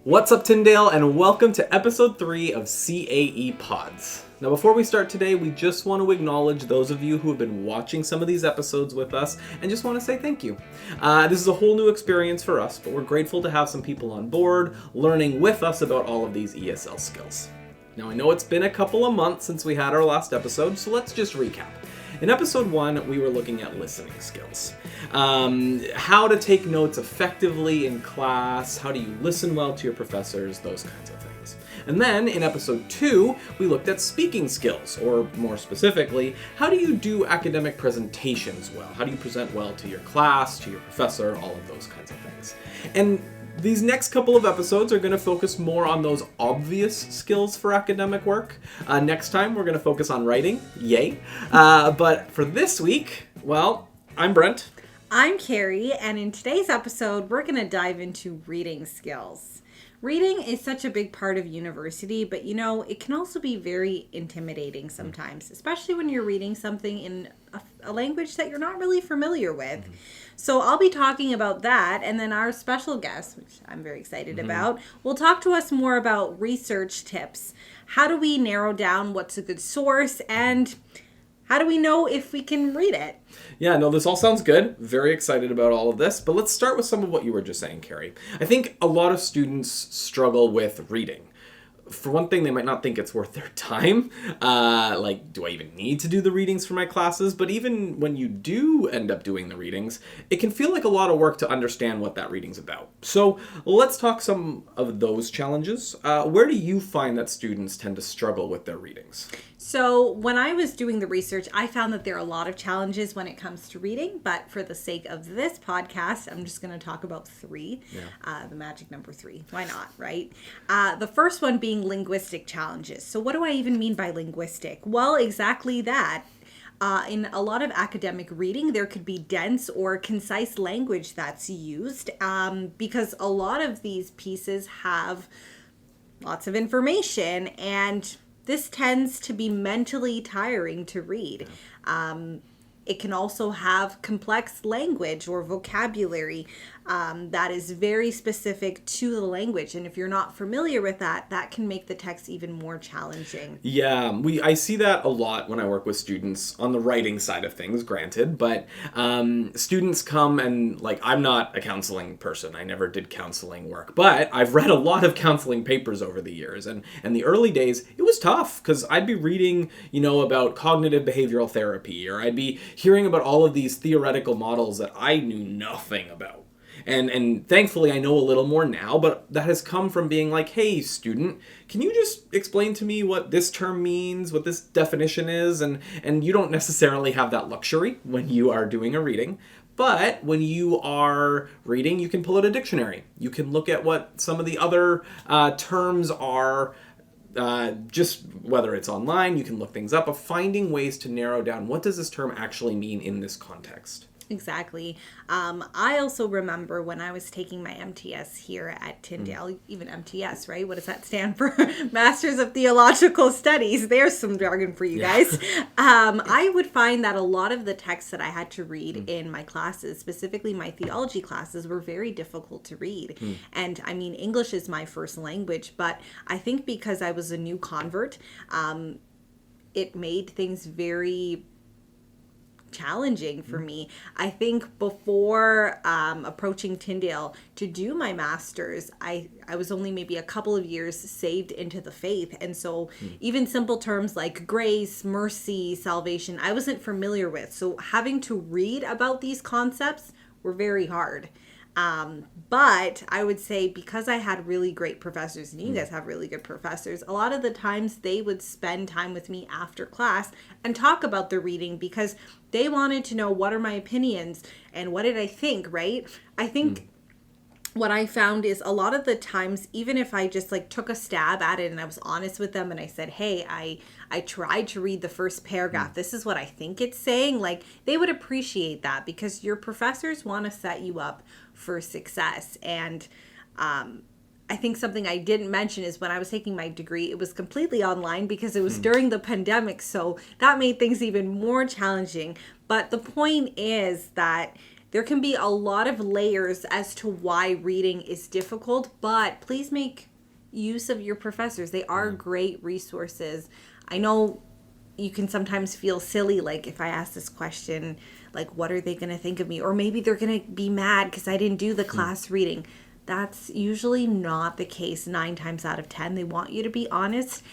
What's up, Tyndale, and welcome to episode 3 of CAE Pods. Now, before we start today, we just want to acknowledge those of you who have been watching some of these episodes with us and just want to say thank you. This is a whole new experience for us, but we're grateful to have some people on board learning with us about all of these ESL skills. Now, I know it's been a couple of months since we had our last episode, so let's just recap. In episode 1, we were looking at listening skills. How to take notes effectively in class, how do you listen well to your professors, those kinds of things. And then in episode 2, we looked at speaking skills, or more specifically, how do you do academic presentations well? How do you present well to your class, to your professor, all of those kinds of things. And these next couple of episodes are going to focus more on those obvious skills for academic work. Next time, we're going to focus on writing. Yay. But for this week, well, I'm Brent. I'm Kerrie, and in today's episode, we're going to dive into reading skills. Reading is such a big part of university, but it can also be very intimidating sometimes, especially when you're reading something in a language that you're not really familiar with. So I'll be talking about that, and then our special guest, which I'm very excited about, will talk to us more about research tips. How do we narrow down what's a good source, and how do we know if we can read it? Yeah, no, this all sounds good. Very excited about all of this. But let's start with some of what you were just saying, Kerrie. I think a lot of students struggle with reading. For one thing, they might not think it's worth their time. Do I even need to do the readings for my classes? But even when you do end up doing the readings, it can feel like a lot of work to understand what that reading's about. So let's talk some of those challenges. Where do you find that students tend to struggle with their readings? So when I was doing the research, I found that there are a lot of challenges when it comes to reading, but for the sake of this podcast, I'm just going to talk about 3, the magic number 3. Why not, right? The first one being linguistic challenges. So what do I even mean by linguistic? Well, exactly that. In a lot of academic reading, there could be dense or concise language that's used because a lot of these pieces have lots of information, and this tends to be mentally tiring to read. It can also have complex language or vocabulary that is very specific to the language. And if you're not familiar with that, that can make the text even more challenging. Yeah, I see that a lot when I work with students on the writing side of things, granted. But students come and, I'm not a counseling person. I never did counseling work. But I've read a lot of counseling papers over the years. And the early days, it was tough because I'd be reading, about cognitive behavioral therapy, or I'd be hearing about all of these theoretical models that I knew nothing about. And thankfully I know a little more now, but that has come from being like, hey, student, can you just explain to me what this term means, what this definition is? And you don't necessarily have that luxury when you are doing a reading. But when you are reading, you can pull out a dictionary. You can look at what some of the other terms are. Just whether it's online, you can look things up, of finding ways to narrow down what does this term actually mean in this context. Exactly. I also remember when I was taking my MTS here at Tyndale, even MTS, right? What does that stand for? Masters of Theological Studies. There's some jargon for you guys. I would find that a lot of the texts that I had to read in my classes, specifically my theology classes, were very difficult to read. And I mean, English is my first language, but I think because I was a new convert, it made things very challenging for me. I think before approaching Tyndale to do my master's, I was only maybe a couple of years saved into the faith. And so even simple terms like grace, mercy, salvation, I wasn't familiar with. So having to read about these concepts were very hard. But I would say because I had really great professors, and you guys have really good professors, a lot of the times they would spend time with me after class and talk about the reading because they wanted to know what are my opinions and what did I think, right? I think what I found is a lot of the times, even if I just took a stab at it and I was honest with them and I said, hey, I tried to read the first paragraph. This is what I think it's saying. They would appreciate that because your professors want to set you up for success. And I think something I didn't mention is when I was taking my degree, it was completely online because it was during the pandemic. So that made things even more challenging. But the point is that there can be a lot of layers as to why reading is difficult, but please make use of your professors. They are great resources. I know you can sometimes feel silly, like if I ask this question, like what are they going to think of me? Or maybe they're going to be mad because I didn't do the class reading. That's usually not the case 9 times out of 10. They want you to be honest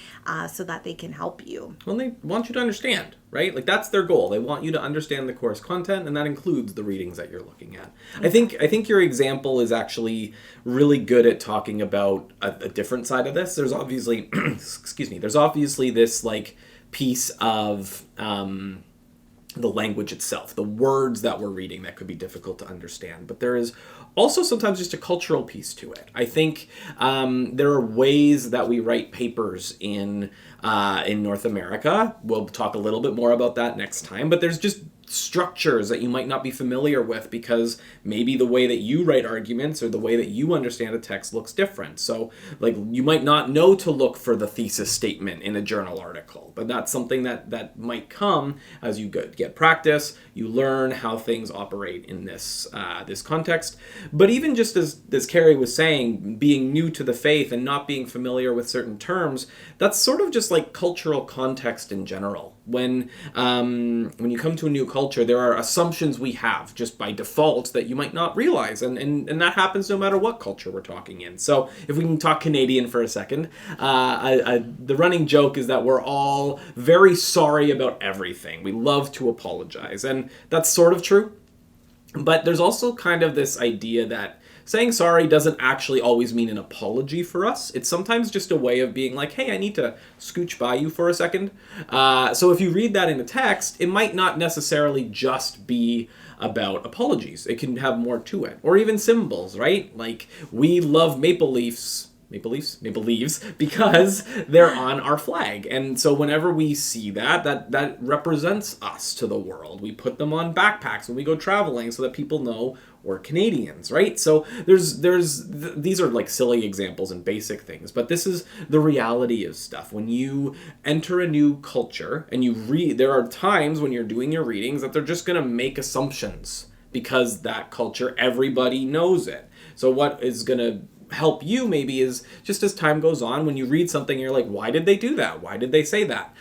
so that they can help you. Well, they want you to understand, right? Like that's their goal. They want you to understand the course content, and that includes the readings that you're looking at. I think your example is actually really good at talking about a different side of this. There's obviously, there's obviously this like piece of the language itself, the words that we're reading that could be difficult to understand. But there is also sometimes just a cultural piece to it. I think there are ways that we write papers in North America. We'll talk a little bit more about that next time. But there's just structures that you might not be familiar with because maybe the way that you write arguments or the way that you understand a text looks different. So like you might not know to look for the thesis statement in a journal article, but that's something that might come as you get practice. You learn how things operate in this context. But even just as Kerrie was saying, being new to the faith and not being familiar with certain terms, that's sort of just like cultural context in general. When you come to a new culture, there are assumptions we have just by default that you might not realize, and that happens no matter what culture we're talking in. So if we can talk Canadian for a second, the running joke is that we're all very sorry about everything. We love to apologize, and that's sort of true. But there's also kind of this idea that saying sorry doesn't actually always mean an apology for us. It's sometimes just a way of being like, hey, I need to scooch by you for a second. So if you read that in a text, it might not necessarily just be about apologies. It can have more to it. Or even symbols, right? Like, we love maple leaves because they're on our flag. And so whenever we see that represents us to the world. We put them on backpacks when we go traveling so that people know we're Canadians, right? So these are like silly examples and basic things, but this is the reality of stuff. When you enter a new culture and you read, there are times when you're doing your readings that they're just going to make assumptions because that culture, everybody knows it. So what is going to help you maybe is just as time goes on, when you read something, you're like, why did they do that? Why did they say that?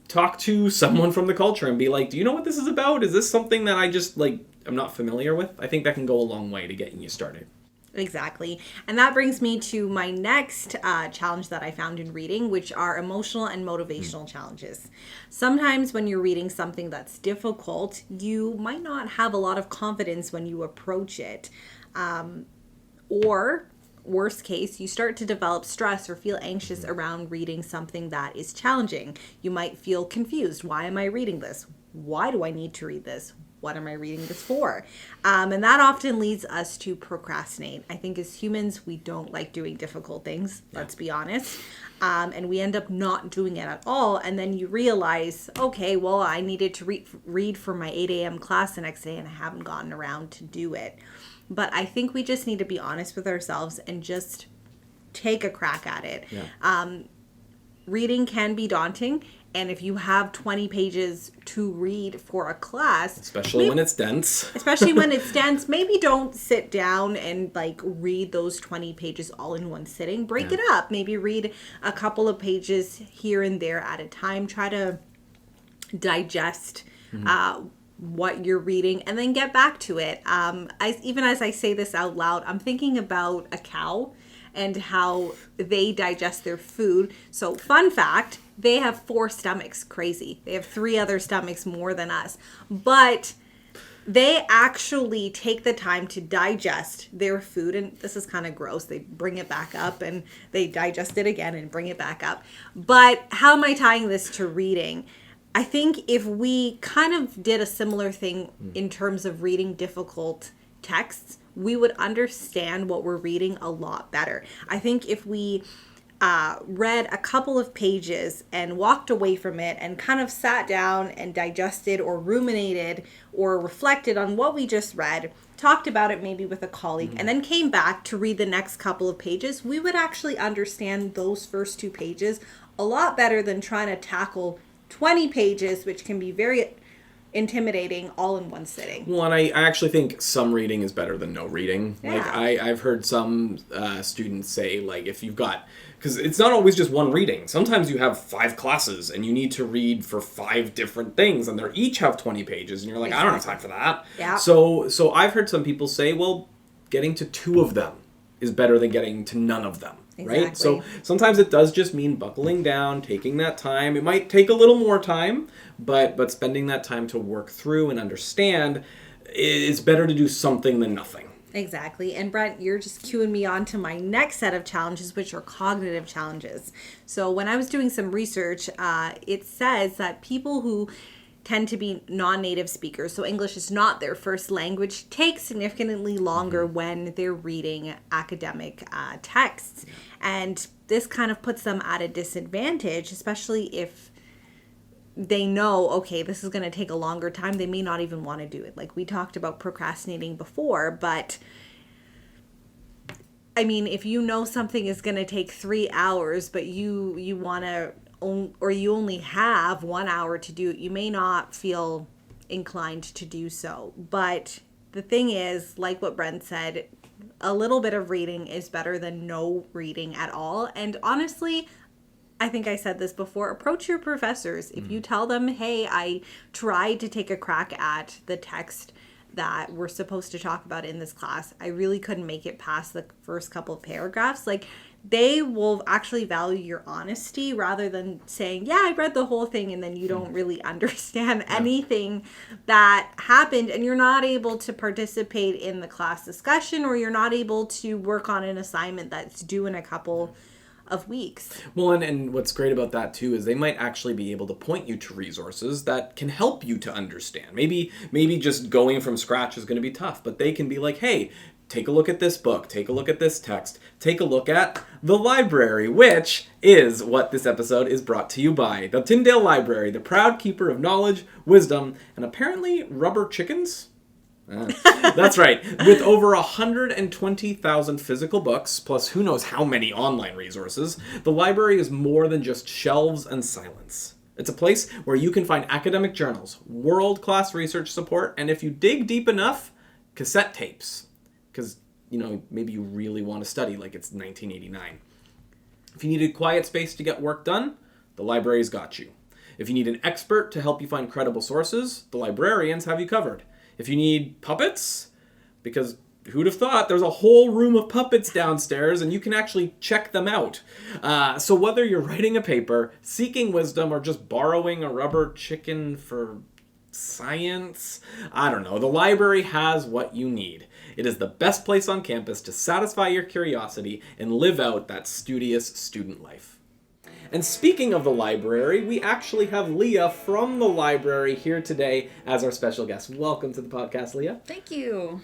Talk to someone from the culture and be like, do you know what this is about? Is this something that I just I'm not familiar with? I think that can go a long way to getting you started. Exactly. And that brings me to my next challenge that I found in reading, which are emotional and motivational challenges. Sometimes when you're reading something that's difficult, you might not have a lot of confidence when you approach it. Or worst case, you start to develop stress or feel anxious around reading something that is challenging. You might feel confused. Why am I reading this? Why do I need to read this? What am I reading this for? And that often leads us to procrastinate. I think as humans, we don't like doing difficult things, let's be honest. And we end up not doing it at all. And then you realize, okay, well, I needed to read for my 8 a.m. class the next day and I haven't gotten around to do it. But I think we just need to be honest with ourselves and just take a crack at it. Yeah. Reading can be daunting. And if you have 20 pages to read for a class... Especially when it's dense. Maybe don't sit down and read those 20 pages all in one sitting. Break it up. Maybe read a couple of pages here and there at a time. Try to digest what you're reading and then get back to it. Even as I say this out loud, I'm thinking about a cow and how they digest their food. So fun fact, they have 4 stomachs. Crazy. They have 3 other stomachs more than us. But they actually take the time to digest their food. And this is kind of gross. They bring it back up and they digest it again and bring it back up. But how am I tying this to reading? I think if we kind of did a similar thing in terms of reading difficult texts, we would understand what we're reading a lot better. I think if we read a couple of pages and walked away from it and kind of sat down and digested or ruminated or reflected on what we just read, talked about it maybe with a colleague, and then came back to read the next couple of pages, we would actually understand those first 2 pages a lot better than trying to tackle 20 pages, which can be very intimidating all in one sitting. Well, and I actually think some reading is better than no reading. Yeah. Like, I've heard some students say, like, if you've got... Because it's not always just one reading. Sometimes you have 5 classes, and you need to read for 5 different things, and they each have 20 pages, and you're like, I don't have time for that. Yeah. So I've heard some people say, well, getting to 2 of them is better than getting to none of them. Exactly. Right? So sometimes it does just mean buckling down, taking that time. It might take a little more time, but spending that time to work through and understand, it's better to do something than nothing. Exactly. And Brent, you're just cueing me on to my next set of challenges, which are cognitive challenges. So when I was doing some research, it says that people who tend to be non-native speakers, so English is not their first language, take significantly longer when they're reading academic texts. And this kind of puts them at a disadvantage, especially if they know, okay, this is going to take a longer time. They may not even want to do it. Like we talked about procrastinating before, but I mean, if you know something is going to take 3 hours, but you want to, or you only have 1 hour to do it, you may not feel inclined to do so. But the thing is, like what Brent said, a little bit of reading is better than no reading at all. And honestly, I think I said this before, approach your professors. If you tell them, hey, I tried to take a crack at the text that we're supposed to talk about in this class, I really couldn't make it past the first couple of paragraphs. Like, they will actually value your honesty rather than saying, yeah, I read the whole thing, and then you don't really understand anything that happened, and you're not able to participate in the class discussion, or you're not able to work on an assignment that's due in a couple of weeks. Well, and what's great about that too is they might actually be able to point you to resources that can help you to understand. Maybe just going from scratch is going to be tough, but they can be like, hey, take a look at this book, take a look at this text, take a look at the library, which is what this episode is brought to you by. The Tyndale Library, the proud keeper of knowledge, wisdom, and apparently rubber chickens? That's right. With over 120,000 physical books, plus who knows how many online resources, the library is more than just shelves and silence. It's a place where you can find academic journals, world-class research support, and if you dig deep enough, cassette tapes. Because, maybe you really want to study like it's 1989. If you need a quiet space to get work done, the library's got you. If you need an expert to help you find credible sources, the librarians have you covered. If you need puppets, because who'd have thought there's a whole room of puppets downstairs and you can actually check them out. So whether you're writing a paper, seeking wisdom, or just borrowing a rubber chicken for science, I don't know, the library has what you need. It is the best place on campus to satisfy your curiosity and live out that studious student life. And speaking of the library, we actually have Leah from the library here today as our special guest. Welcome to the podcast, Leah. Thank you.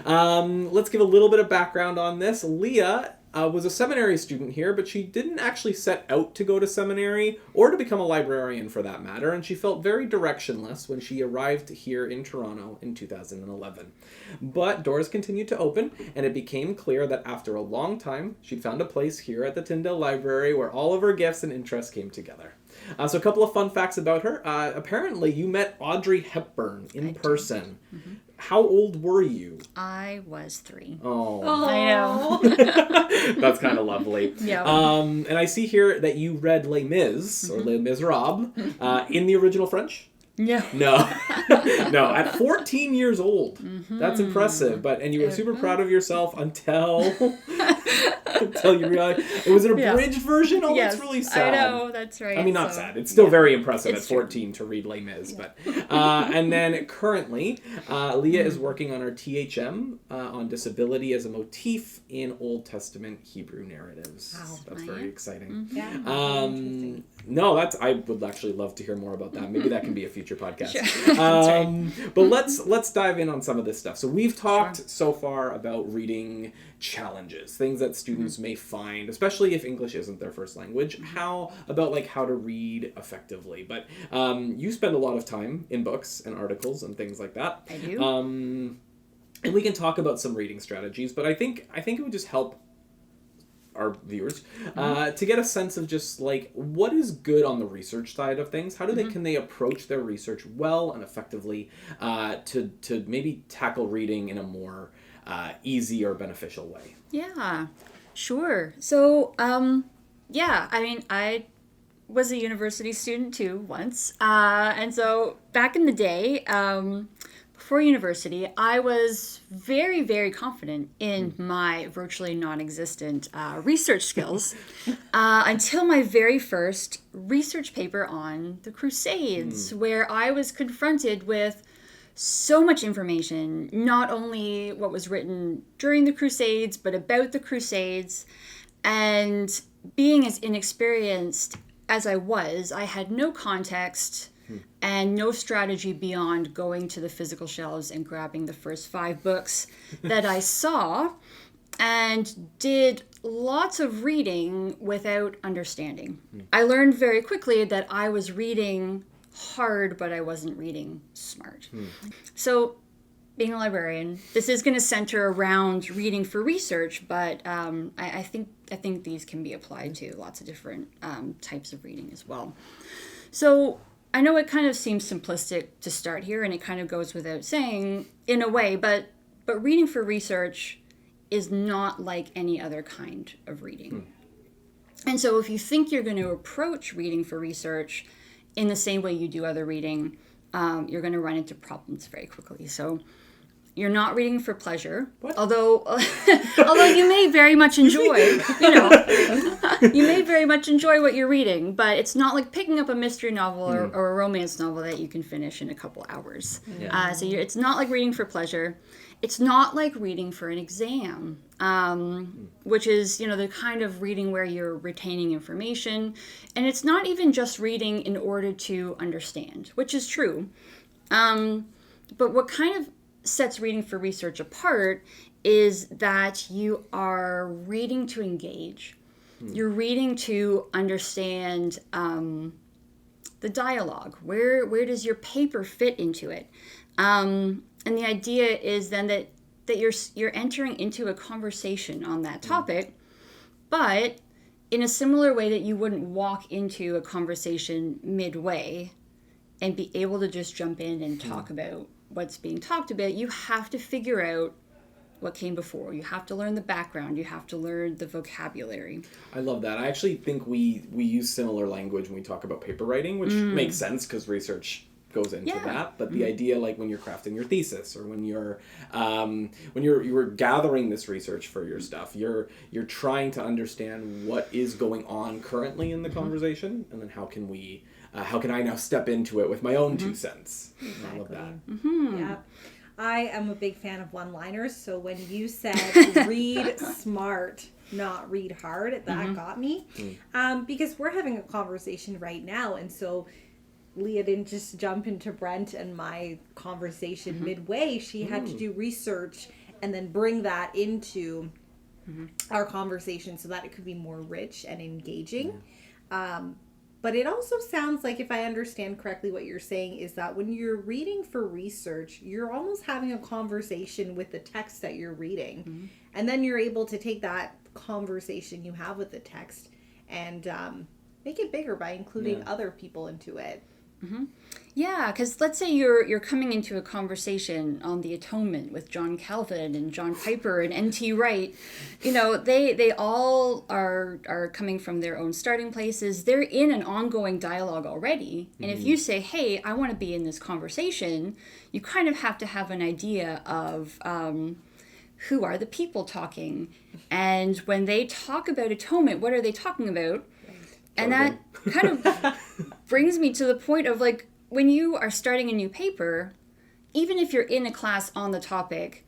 Let's give a little bit of background on this. Leah was a seminary student here, but she didn't actually set out to go to seminary or to become a librarian for that matter, and she felt very directionless when she arrived here in Toronto in 2011. But doors continued to open, and it became clear that after a long time, she'd found a place here at the Tyndale Library where all of her gifts and interests came together. So a couple of fun facts about her. Apparently, you met Audrey Hepburn in person. Mm-hmm. How old were you? I was 3. Oh. I know. That's kind of lovely. Yeah. And I see here that you read Les Mis, or Les Miserables, in the original French? Yeah. No. No, at 14 years old. Mm-hmm. That's impressive. And you were super proud of yourself until you realized it was an abridged version. Oh, yes, that's really sad. I know, that's right. I mean, not sad. It's still very impressive at 14 to read Les Mis. Yeah. But and then currently, Leah is working on her THM on disability as a motif in Old Testament Hebrew narratives. Wow. That's very exciting. Yeah. No, I would actually love to hear more about that. Maybe that can be a future podcast. Sure. Right. But let's dive in on some of this stuff. So we've talked so far about reading challenges, things that students may find, especially if English isn't their first language, how to read effectively. But you spend a lot of time in books and articles and things like that. I do. And we can talk about some reading strategies, but I think it would just help our viewers to get a sense of just like what is good on the research side of things. How do they can they approach their research well and effectively to maybe tackle reading in a more easy or beneficial way? Yeah, sure. So, yeah, I mean, I was a university student too once. And so back in the day, before university, I was very, very confident in my virtually non-existent research skills until my very first research paper on the Crusades, where I was confronted with so much information, not only what was written during the Crusades, but about the Crusades. And being as inexperienced as I had no context and no strategy beyond going to the physical shelves and grabbing the first 5 books that I saw, and did lots of reading without understanding. I learned very quickly that I was reading hard, but I wasn't reading smart. So, being a librarian, this is going to center around reading for research, but I think these can be applied to lots of different types of reading as well. So I know it kind of seems simplistic to start here, and it kind of goes without saying in a way, but reading for research is not like any other kind of reading. And so if you think you're going to approach reading for research in the same way you do other reading, you're going to run into problems very quickly. So you're not reading for pleasure, although you may very much enjoy, you may very much enjoy what you're reading, but it's not like picking up a mystery novel or a romance novel that you can finish in a couple hours. So it's not like reading for pleasure. It's not like reading for an exam, which is, the kind of reading where you're retaining information. And it's not even just reading in order to understand, which is true. But what kind of sets reading for research apart is that you are reading to engage. You're reading to understand the dialogue. Where does your paper fit into it? And the idea is then that you're entering into a conversation on that topic, but in a similar way that you wouldn't walk into a conversation midway and be able to just jump in and talk about what's being talked about. You have to figure out what came before. You have to learn the background. You have to learn the vocabulary. I love that. I actually think we use similar language when we talk about paper writing, which makes sense because research goes into that. But the idea, like when you're crafting your thesis or when you're gathering this research for your stuff, you're trying to understand what is going on currently in the conversation, and then how can I now step into it with my own 2 cents? Exactly. I love that. Yeah. I am a big fan of one-liners, so when you said read smart, not read hard, that got me. Because we're having a conversation right now, and so Leah didn't just jump into Brent and my conversation midway. She had to do research and then bring that into our conversation so that it could be more rich and engaging. But it also sounds like, if I understand correctly, what you're saying is that when you're reading for research, you're almost having a conversation with the text that you're reading. And then you're able to take that conversation you have with the text and make it bigger by including other people into it. Yeah, because let's say you're coming into a conversation on the Atonement with John Calvin and John Piper and N.T. Wright. They all are coming from their own starting places. They're in an ongoing dialogue already. And if you say, hey, I want to be in this conversation, you kind of have to have an idea of who are the people talking. And when they talk about atonement, what are they talking about? And that kind of brings me to the point of, like, when you are starting a new paper, even if you're in a class on the topic,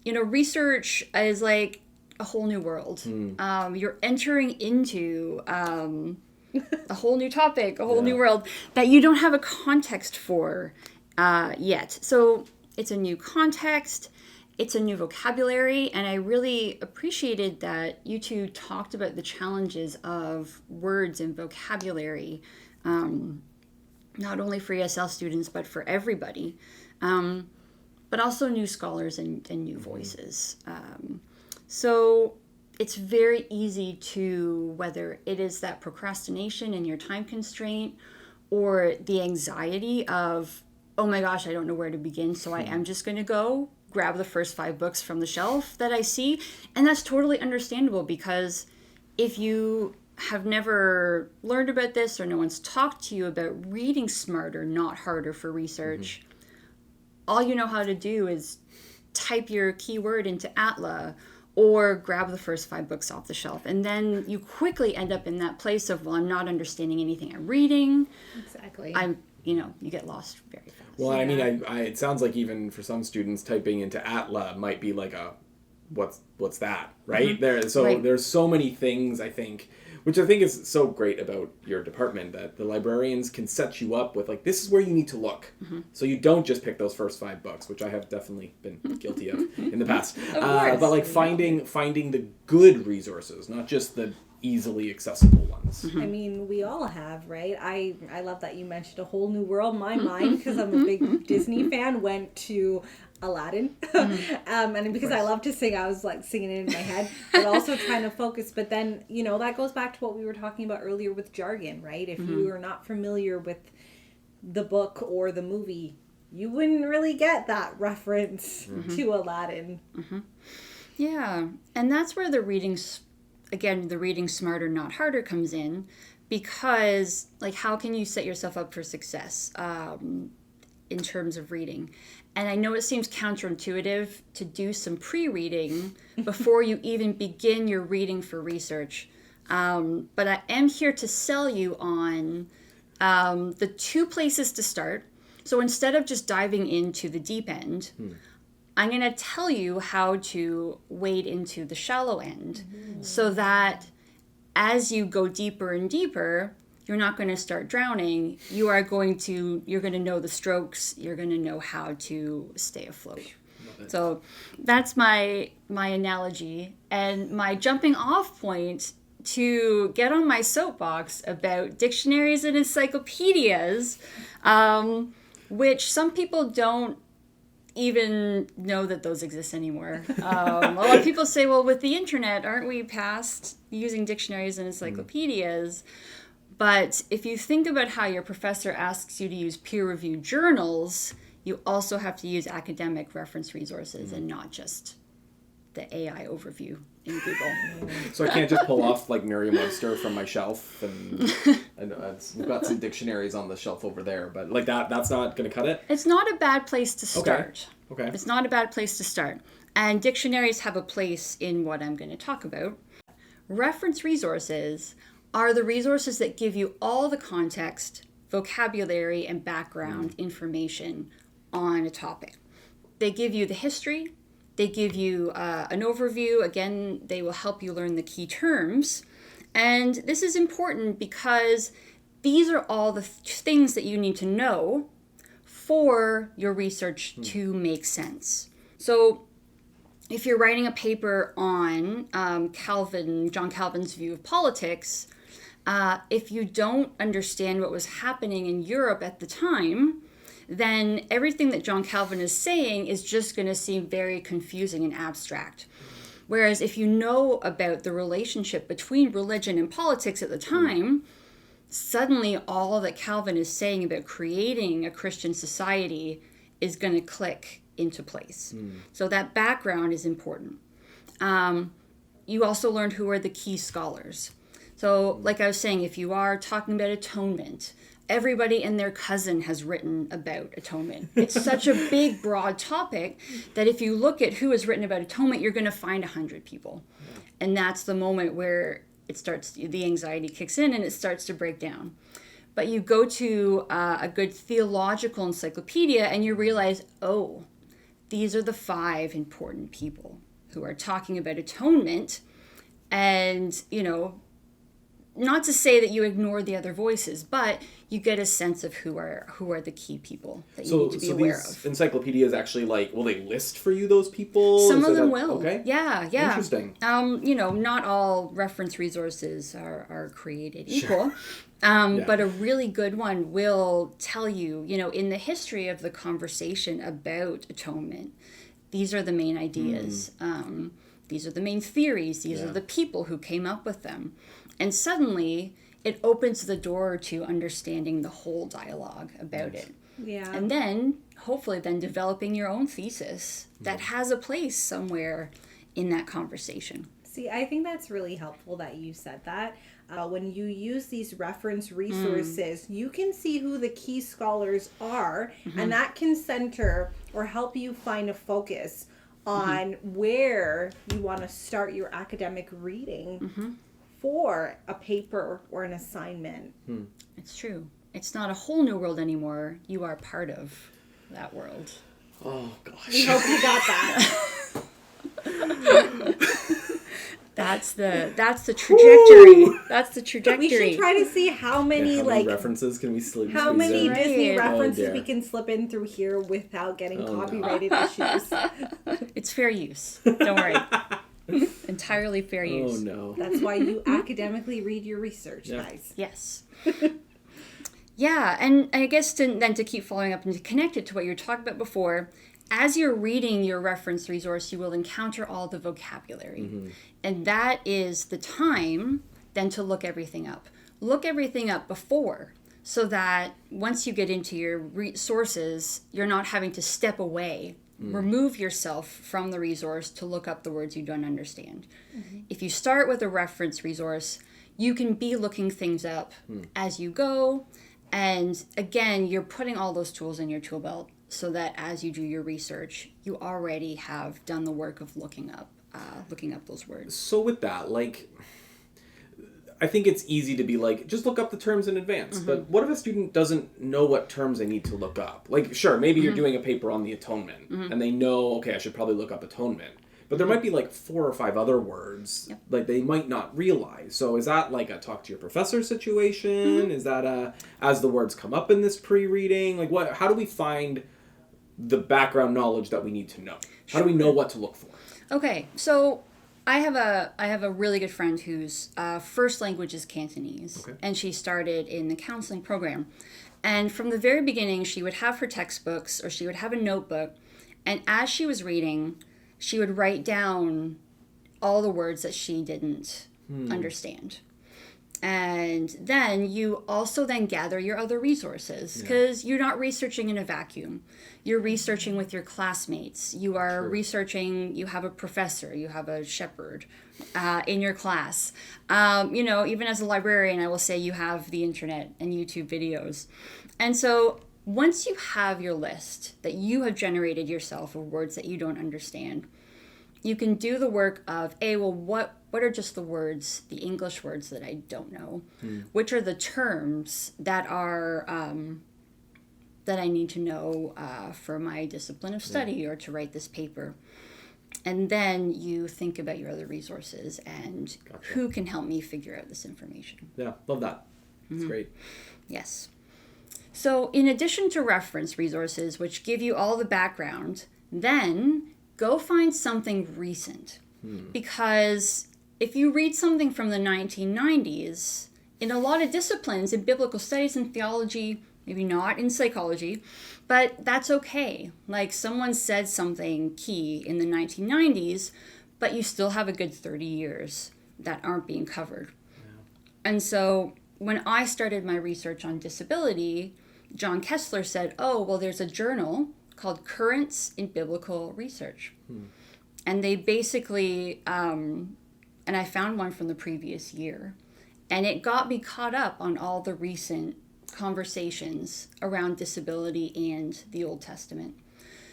research is like a whole new world. You're entering into a whole new topic, a whole new world that you don't have a context for yet. So it's a new context. It's a new vocabulary, and I really appreciated that you two talked about the challenges of words and vocabulary, not only for ESL students, but for everybody, but also new scholars and new voices. So it's very easy to, whether it is that procrastination and your time constraint, or the anxiety of, oh my gosh, I don't know where to begin, so I am just going to go grab the first 5 books from the shelf that I see. And that's totally understandable, because if you have never learned about this, or no one's talked to you about reading smarter, not harder for research, all you know how to do is type your keyword into Atla or grab the first 5 books off the shelf. And then you quickly end up in that place of, well, I'm not understanding anything I'm reading. Exactly. You get lost very fast. Well, I mean, it sounds like even for some students, typing into Atla might be like a, what's that, right? There's so many things, I think, which I think is so great about your department, that the librarians can set you up with, like, this is where you need to look. So you don't just pick those first 5 books, which I have definitely been guilty of in the past. But like finding the good resources, not just the easily accessible ones. I mean, we all have, right? I love that you mentioned A Whole New World. My mind, because I'm a big Disney fan, went to Aladdin. And because I love to sing, I was like singing it in my head, but also trying to focus. But then, that goes back to what we were talking about earlier with jargon, right? If you are not familiar with the book or the movie, you wouldn't really get that reference to Aladdin. Yeah. And that's where the reading smarter, not harder comes in, because, like, how can you set yourself up for success in terms of reading? And I know it seems counterintuitive to do some pre-reading before you even begin your reading for research. But I am here to sell you on the 2 places to start. So instead of just diving into the deep end, I'm going to tell you how to wade into the shallow end, so that as you go deeper and deeper, you're not going to start drowning. You're going to know the strokes. You're going to know how to stay afloat. So that's my analogy, and my jumping off point to get on my soapbox about dictionaries and encyclopedias, which some people don't even know that those exist anymore. A lot of people say, well, with the internet, aren't we past using dictionaries and encyclopedias? But if you think about how your professor asks you to use peer-reviewed journals, you also have to use academic reference resources and not just the AI overview in Google. So I can't just pull off like Merriam-Webster from my shelf, and we've got some dictionaries on the shelf over there, but like that's not going to cut it? It's not a bad place to start. Okay. It's not a bad place to start. And dictionaries have a place in what I'm going to talk about. Reference resources are the resources that give you all the context, vocabulary, and background information on a topic. They give you the history. They give you an overview. Again, they will help you learn the key terms. And this is important because these are all the things that you need to know for your research to make sense. So if you're writing a paper on John Calvin's view of politics, if you don't understand what was happening in Europe at the time, then everything that John Calvin is saying is just going to seem very confusing and abstract. Whereas if you know about the relationship between religion and politics at the time, suddenly all that Calvin is saying about creating a Christian society is going to click into place. So that background is important. You also learned who are the key scholars. So like I was saying, if you are talking about atonement, everybody and their cousin has written about atonement. It's such a big, broad topic that if you look at who has written about atonement, you're going to find 100 people. And that's the moment where the anxiety kicks in and it starts to break down. But you go to a good theological encyclopedia and you realize, oh, these are the 5 important people who are talking about atonement. And, not to say that you ignore the other voices, but you get a sense of who are the key people that you need to be aware of. Encyclopedias actually, will they list for you those people? Some of them will. Okay. Yeah. Interesting. Not all reference resources are created equal. But a really good one will tell you, in the history of the conversation about atonement, these are the main ideas. These are the main theories. These Yeah. are the people who came up with them. And suddenly, it opens the door to understanding the whole dialogue about it. Yeah. And then, hopefully, then developing your own thesis that has a place somewhere in that conversation. See, I think that's really helpful that you said that. When you use these reference resources, you can see who the key scholars are, and that can center or help you find a focus on where you want to start your academic reading for a paper or an assignment. It's true. It's not a whole new world anymore. You are part of that world. Oh, gosh. We hope you got that. That's the trajectory. That's the trajectory. We should try to see how many, How many like, references can we slip how many in? Disney Right. references dear. we can slip in through here without getting Oh, no. copyrighted issues. It's fair use. Don't worry. Entirely fair Oh, use. no. That's why you academically read your research, Yeah. guys. Yes. Yeah, and I guess to keep following up and to connect it to what you were talking about before, as you're reading your reference resource, you will encounter all the vocabulary. And that is the time then to look everything up. Look everything up before, so that once you get into your sources, you're not having to step away. Remove yourself from the resource to look up the words you don't understand. If you start with a reference resource, you can be looking things up as you go. And again, you're putting all those tools in your tool belt so that as you do your research, you already have done the work of looking up those words. So with that, like, I think it's easy to be like, just look up the terms in advance. But what if a student doesn't know what terms they need to look up? Like, sure, maybe you're doing a paper on the atonement, and they know, okay, I should probably look up atonement. But there might be like 4 or 5 other words, like they might not realize. So is that like a talk to your professor situation? Is that a, as the words come up in this pre-reading? Like what? How do we find the background knowledge that we need to know? How do we know what to look for? Okay, so I have a really good friend whose first language is Cantonese, and she started in the counseling program. And from the very beginning, she would have her textbooks or she would have a notebook, and as she was reading, she would write down all the words that she didn't understand. And then you also then gather your other resources, because you're not researching in a vacuum. You're researching with your classmates. You are researching, you have a professor, you have a shepherd in your class. Even as a librarian, I will say you have the internet and YouTube videos. And so once you have your list that you have generated yourself of words that you don't understand, you can do the work of, what are just the words, the English words that I don't know? Which are the terms that are that I need to know for my discipline of study or to write this paper? And then you think about your other resources and who can help me figure out this information. Yeah, love that. It's great. Yes. So in addition to reference resources, which give you all the background, then go find something recent. Because if you read something from the 1990s, in a lot of disciplines, in biblical studies and theology, maybe not in psychology, but that's okay. Like someone said something key in the 1990s, but you still have a good 30 years that aren't being covered. And so when I started my research on disability, John Kessler said, there's a journal called Currents in Biblical Research. And they basically, and I found one from the previous year, and it got me caught up on all the recent conversations around disability and the Old Testament.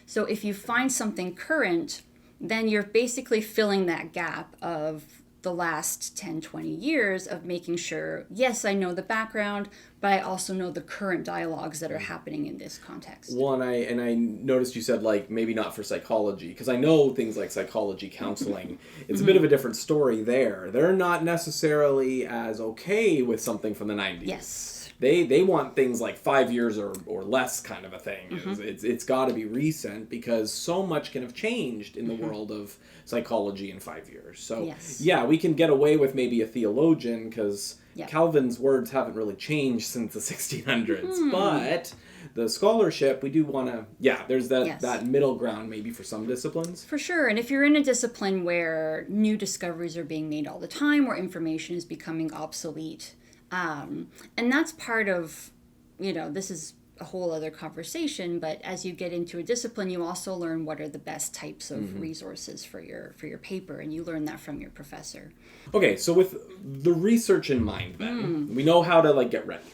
So if you find something current, then you're basically filling that gap of the last 10, 20 years of making sure, yes, I know the background, but I also know the current dialogues that are happening in this context. Well, and I noticed you said, like, maybe not for psychology, because I know things like psychology counseling, it's a bit of a different story there. They're not necessarily as okay with something from the 90s. Yes. They want things like 5 years or less kind of a thing. It's got to be recent, because so much can have changed in the world of psychology in 5 years. So, yeah, we can get away with maybe a theologian, because Calvin's words haven't really changed since the 1600s. But the scholarship, we do want to, there's that, Yes. that middle ground maybe for some disciplines. For sure. And if you're in a discipline where new discoveries are being made all the time, or information is becoming obsolete, and that's part of, this is a whole other conversation, but as you get into a discipline, you also learn what are the best types of resources for your paper, and you learn that from your professor. Okay, so with the research in mind then, we know how to get ready.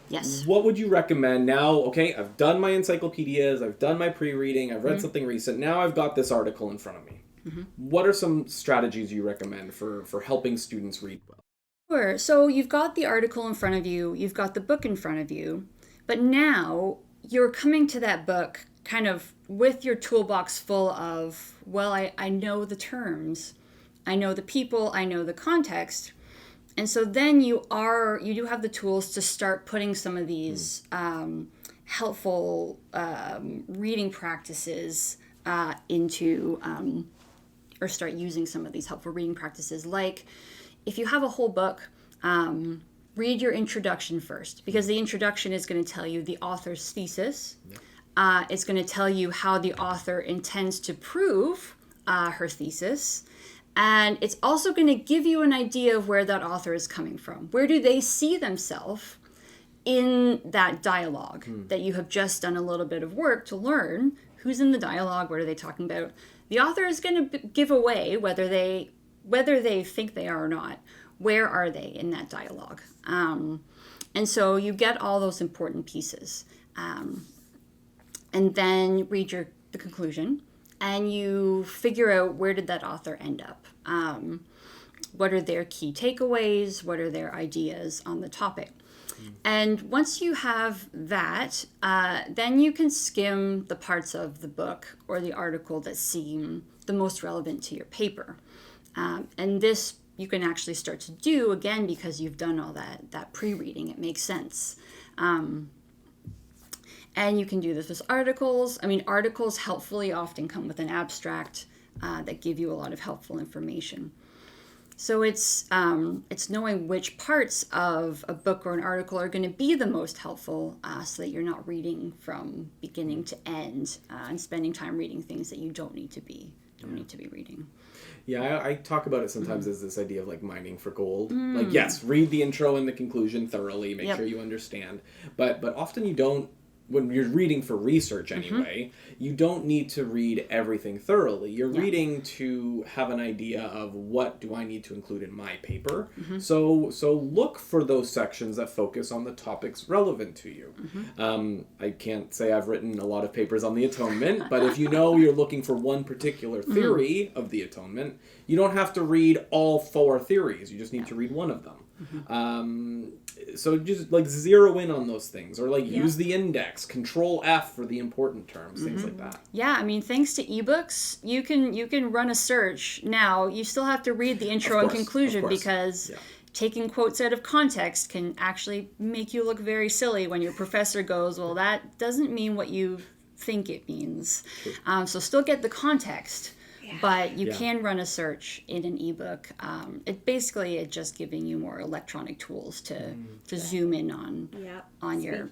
Yes. What would you recommend now? Okay, I've done my encyclopedias, I've done my pre-reading, I've read something recent, now I've got this article in front of me. What are some strategies you recommend for helping students read well? Sure. So you've got the article in front of you, you've got the book in front of you, but now you're coming to that book kind of with your toolbox full of, well, I know the terms, I know the people, I know the context. And so then you do have the tools to start putting some of these helpful reading practices into, or start using some of these helpful reading practices. Like if you have a whole book, read your introduction first, because the introduction is going to tell you the author's thesis. It's going to tell you how the author intends to prove her thesis. And it's also going to give you an idea of where that author is coming from. Where do they see themselves in that dialogue that you have just done a little bit of work to learn? Who's in the dialogue? What are they talking about? The author is going to give away whether they think they are or not. Where are they in that dialogue? And so you get all those important pieces. And then read the conclusion, and you figure out where did that author end up. What are their key takeaways? What are their ideas on the topic? And once you have that, then you can skim the parts of the book or the article that seem the most relevant to your paper. And this you can actually start to do, again, because you've done all that pre-reading. It makes sense. And you can do this with articles. I mean, articles helpfully often come with an abstract that give you a lot of helpful information. So it's knowing which parts of a book or an article are going to be the most helpful, so that you're not reading from beginning to end and spending time reading things that you don't need to be reading. Yeah, I talk about it sometimes as this idea of mining for gold. Yes, read the intro and the conclusion thoroughly, make sure you understand. But often you don't, when you're reading for research anyway, you don't need to read everything thoroughly. You're reading to have an idea of what do I need to include in my paper. So look for those sections that focus on the topics relevant to you. I can't say I've written a lot of papers on the atonement, but if you know you're looking for one particular theory of the atonement, you don't have to read all 4 theories. You just need to read one of them. So just zero in on those things, or use the index, Control F for the important terms, things like that. Yeah, I mean, thanks to ebooks, you can run a search. Now, you still have to read the intro and conclusion, because taking quotes out of context can actually make you look very silly when your professor goes, well, that doesn't mean what you think it means. So still get the context. But you can run a search in an ebook. It just giving you more electronic tools to zoom in on your.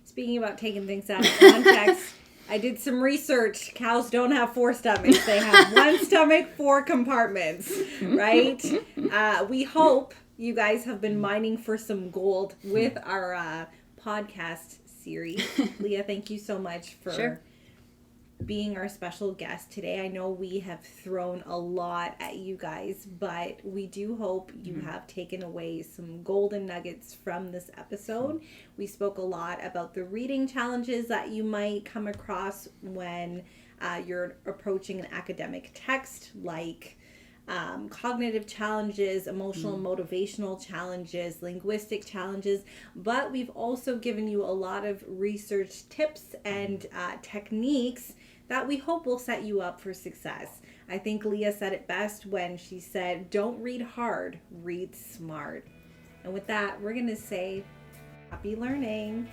Speaking about taking things out of context, I did some research. Cows don't have 4 stomachs. They have 1 stomach, 4 compartments, right? We hope you guys have been mining for some gold with our podcast series. Leah, thank you so much for being our special guest today. I know we have thrown a lot at you guys, but we do hope you have taken away some golden nuggets from this episode. We spoke a lot about the reading challenges that you might come across when you're approaching an academic text, like cognitive challenges, emotional and motivational challenges, linguistic challenges, but we've also given you a lot of research tips and techniques that we hope will set you up for success. I think Leah said it best when she said, don't read hard, read smart. And with that, we're going to say happy learning.